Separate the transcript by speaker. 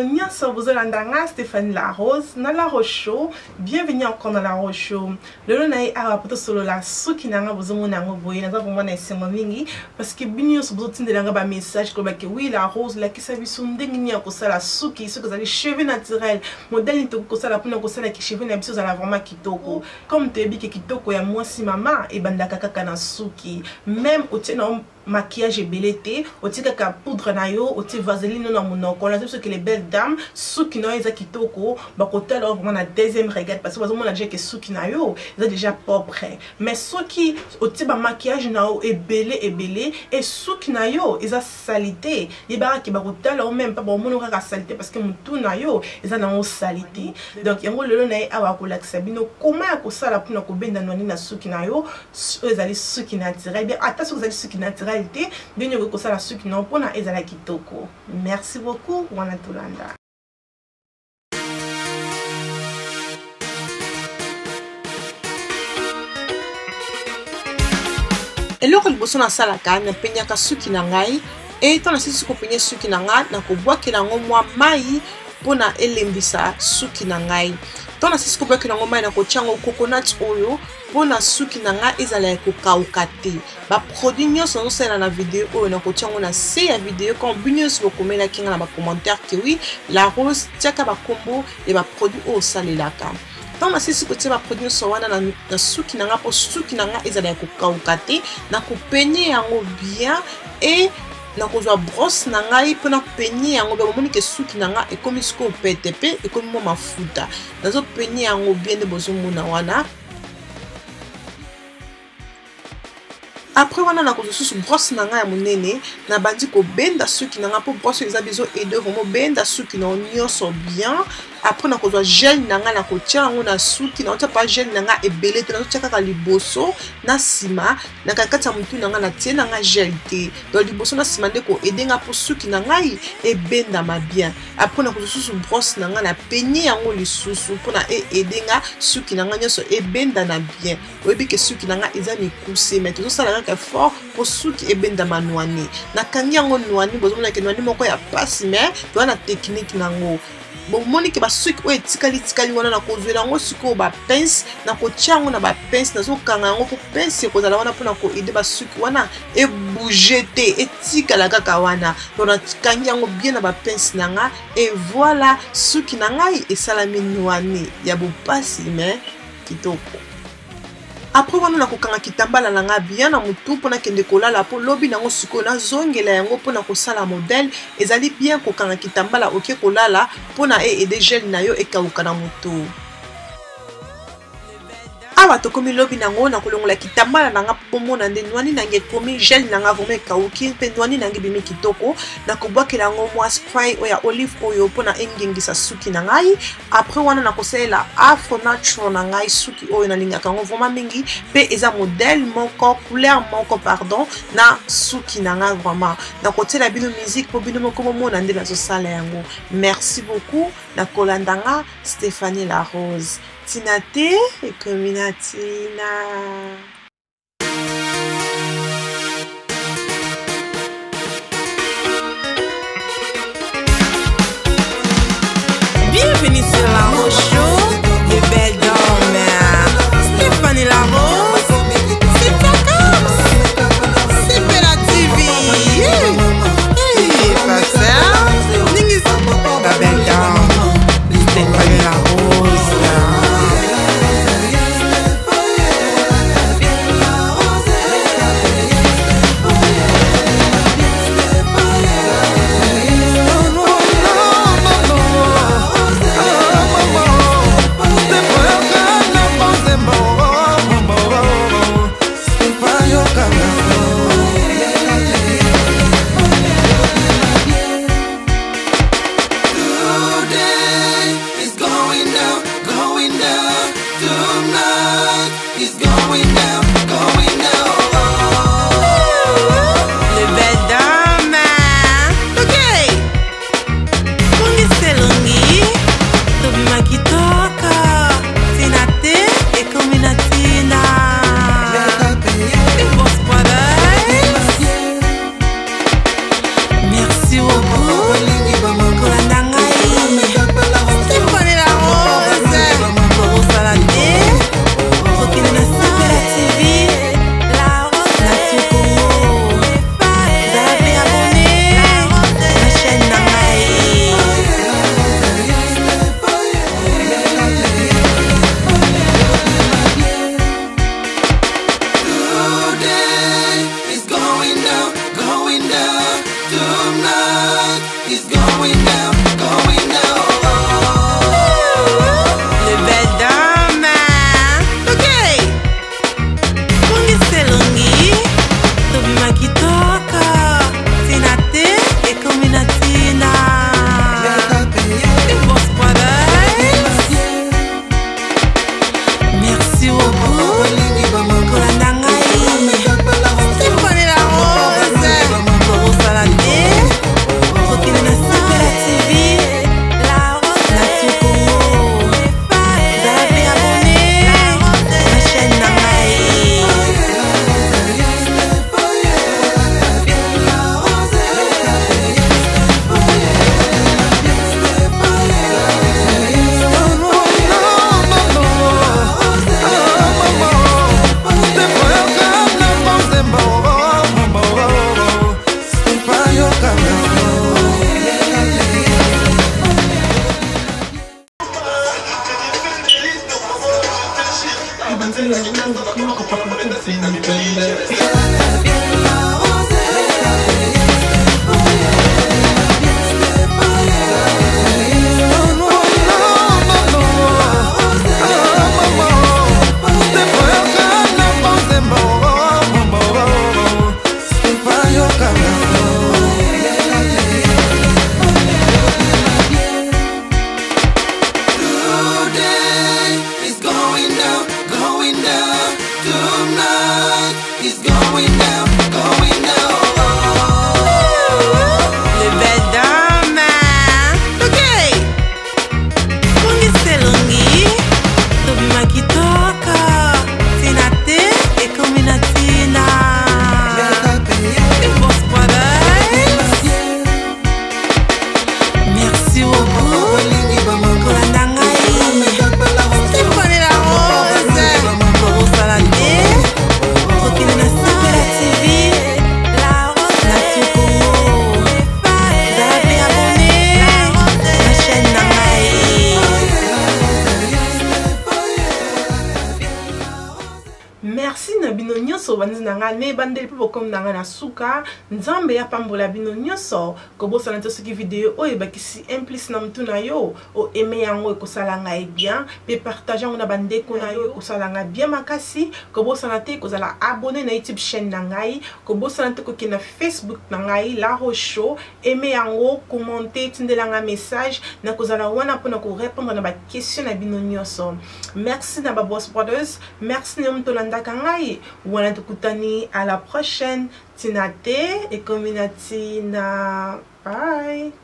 Speaker 1: Tonya Sobozolanda, Stéphanie La Rose, na La Rose Show. Bienvenue encore dans La Rose Show. Le long naï a rapporté solo la souki nanga bozomo nanga boye na vraiment na sema mingi parce que binyo sobozotin de nanga ba message ko ba que oui La Rose la kisa biso ndenge ni ko sala souki ce que vous avez cheveux naturels modèle to ko sala pona ko sala ki cheveux na biso za vraiment kitoko comme te bi ke kitoko ya mwasi mama e bandaka kaka na souki même au tena maquillage belete otika ka poudre na yo oti vaseline na monoko on a ce que les belles dames souki na eza kitoko ba côté là vraiment na deuxième regard parce que on a déjà que souki na yo eza déjà propre mais souki oti ba maquillage na yo e belé et souki na yo eza salité et ba ki ba côté là même pas bon mono ka salité parce que mutu na yo eza na salité donc yango lelo na awa ko lakisa bino comment ko sala pona ko benda noni na souki na yo ezali souki naturel bien attention vous allez souki naturel merci beaucoup, Wana Tolanda. Et le rebosso na salaka na penyaka suki na ngai et ton asisi ko penya suki na nga na ko bwa kelango mwa mai pona elembisa suki na ngai. Ton asisi ko bwa kelango mai na ko tiango coconut oyo pona suki na nga ezala ko kauka te. Ba produit nyonso sala na vidéo oyo na ko tiango na se ya vidéo quand binyos ko komela kinga na ba commentaire que oui La Rose tiaka ba kombo et ba produit o salelaka. Tant asisi ko tia ba produit so wana na suki na nga po suki na nga ezala ko kauka te na ko peigner yango bien et na ko zwa brosse na ngai pona peigner yango ba moni ke suki na nga e komi sko PTP e komi mo mafuta nazo peigner yango bien de bozo mona wana. Après wana na ko susu brosse na nga ya monene na bandi ko benda suki na nga po brosse eza bezo aider vraiment benda suki na nyonso bien. Après na ko gel na nga na ko tia ngo na suki na tia pas gel na nga ebele te na tia kaka liboso na sima na kakata mutu na nga na tie na nga gel te donc liboso na sima ndeko edenga po suki na ngai e benda ma bien. Après na ko susu brosse na nga na peigner yango lisusu pona edenga suki na nga nyonso e benda na bien oyebi ke suki na nga eza mikuse mais tout ça na ka fort po suki e benda manwani na kangi yango nwani bozomona ke nwani moko ya passe mais to na technique nango. Bon monique ba suki o etikali wana na kozwela ngo suki ba pince na ko tiango na ba pince na zo kanga ngo po pince ko zala wana pona ko aider ba suki wana e bouger te etikala kaka wana to na kangi yango bien na ba pince na nga et voilà suki na ngai esalami nwani ya bo pasi mais kitoko. Après wana na kokanga kitambala na nga bien na mutu pona kende kolala po lobi nango siko na zongela yango pona ko sala modèle ezali bien kokanga kitambala oke kolala pona aider gel na yo ekauka na mutu. Awa to komi lobi nango na kolongola kitambala nanga pomona nde nwani nange komi gel nanga vraiment kauki pe nwani nange bimi kitoko na kobwakela ngo mwa spray oya olive oyo pona engengisa suki na ngai. Après wana na kosela afro natural na ngai suki oyo na lingaka ngo vraiment mingi pe eza modèle moko couleur moko pardon na suki na ngai vraiment na kotela bino musique po bino moko mona nde na zo sala yango. Merci beaucoup na kolandanga Stéphanie La Rose. Tinate et Cominatina. Bienvenue sur La Rose Show, les belles dames. Stéphanie La Rose, c'est pas comme c'est Bella TV. Hey, pas ça. Ningis, la belle dame. Stéphanie La Rose.
Speaker 2: Tonight is going down, going down.
Speaker 3: Le bel dame. Ok. Lungi se lungi. Tobi makitoka. Tinate e combinatina. Et vos brothers. Merci beaucoup. Kolandangai. Stéphane la rose. Koro salade. Rokine na Super TV. La rose na Tukongo. Vous avez abonné ma chaîne Nangai.
Speaker 2: Tonight is going down, going down.
Speaker 3: Le bel dame. Ok. Lungi se lungi. Tobi makitoka. Tinate e combinatina. Et vos brothers. Merci beaucoup. Kolandangai. Stéphane la rose. Koro salade. Rokine na Super TV. La rose na Tukongo. Vous avez abonné ma chaîne Nangai. Merci na bino nyonso banzi nanga ne bandeli po comme nanga na suka nzambe ya pambola bino nyonso ko bosana to soki video oyo bakisi implice na mtu na yo o aime yango ekosala ngai bien pe partager ngo na bandeko na yo ekosala ngai bien makasi ko bosana te kozala abonné na YouTube chaîne na ngai ko bosana te ko na Facebook na ngai La Rose Show aime yango commenter tindela nga message na kozala wana pona ko répondre na ba question na bino nyonso. Merci na ba Boss Brothers, merci na mtu landaka ngai wana tukutani à la prochaine. Tinate et Combinatina. Bye.